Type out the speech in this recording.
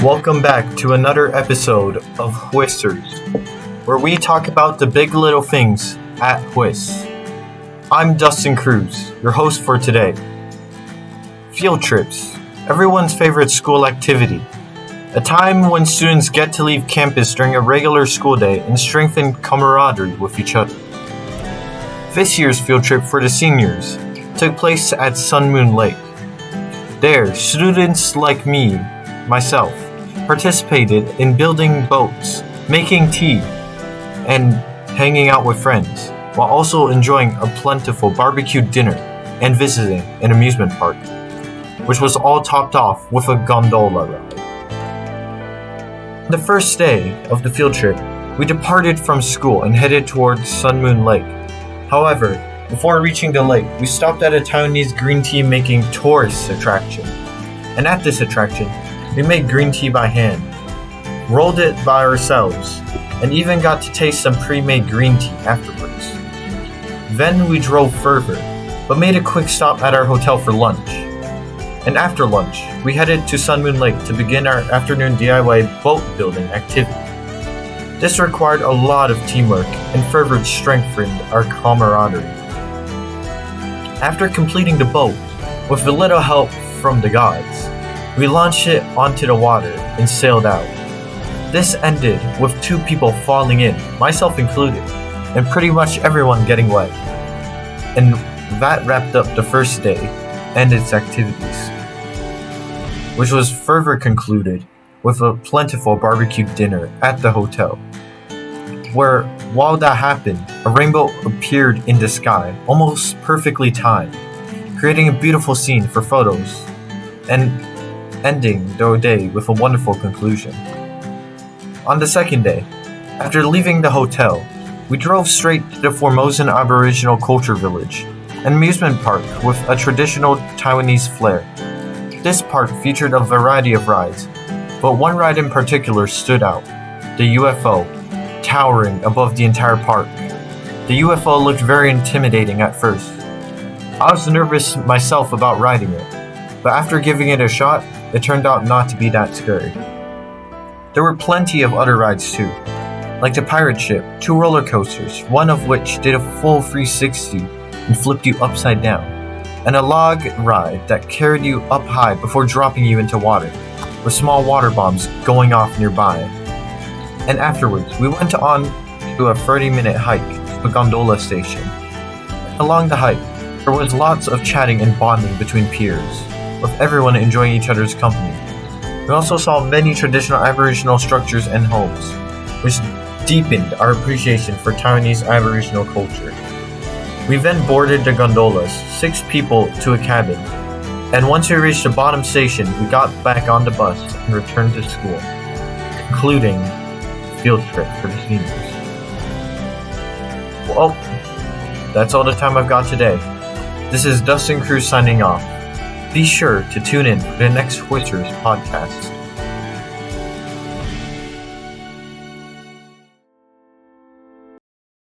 Welcome back to another episode of HWISERS, where we talk about the big little things at HWIS. I'm Dustin Cruz, your host for today. Field trips, everyone's favorite school activity. A time when students get to leave campus during a regular school day and strengthen camaraderie with each other. This year's field trip for the seniors took place at Sun Moon Lake. There, students like myself, participated in building boats, making tea, and hanging out with friends, while also enjoying a plentiful barbecue dinner and visiting an amusement park, which was all topped off with a gondola ride. The first day of the field trip, we departed from school and headed towards Sun Moon Lake. However, before reaching the lake, we stopped at a Taiwanese green tea making tourist attraction. And at this attraction, we made green tea by hand, rolled it by ourselves, and even got to taste some pre-made green tea afterwards. Then we drove further, but made a quick stop at our hotel for lunch. And after lunch, we headed to Sun Moon Lake to begin our afternoon DIY boat building activity. This required a lot of teamwork and further strengthened our camaraderie. After completing the boat, with a little help from the gods, we launched it onto the water and sailed out. This ended with 2 people falling in, myself included, and pretty much everyone getting wet. And that wrapped up the first day and its activities, which was further concluded with a plentiful barbecue dinner at the hotel, where, while that happened, a rainbow appeared in the sky, almost perfectly timed, creating a beautiful scene for photos, and ending the day with a wonderful conclusion. On the second day, after leaving the hotel, we drove straight to the Formosan Aboriginal culture village, an amusement park with a traditional Taiwanese flair. This park featured a variety of rides, but one ride in particular stood out, the UFO, towering above the entire park. The UFO looked very intimidating at first. I was nervous myself about riding it, but after giving it a shot, it turned out not to be that scary. There were plenty of other rides too, like the pirate ship, 2 roller coasters, one of which did a full 360 and flipped you upside down, and a log ride that carried you up high before dropping you into water, with small water bombs going off nearby. And afterwards, we went on to a 30-minute hike to the gondola station. Along the hike, there was lots of chatting and bonding between peers, with everyone enjoying each other's company. We also saw many traditional Aboriginal structures and homes, which deepened our appreciation for Taiwanese Aboriginal culture. We then boarded the gondolas, 6 people to a cabin, and once we reached the bottom station, we got back on the bus and returned to school, concluding the field trip for the seniors. Well, that's all the time I've got today. This is Dustin Cruz signing off. Be sure to tune in for the next HWISERS podcast.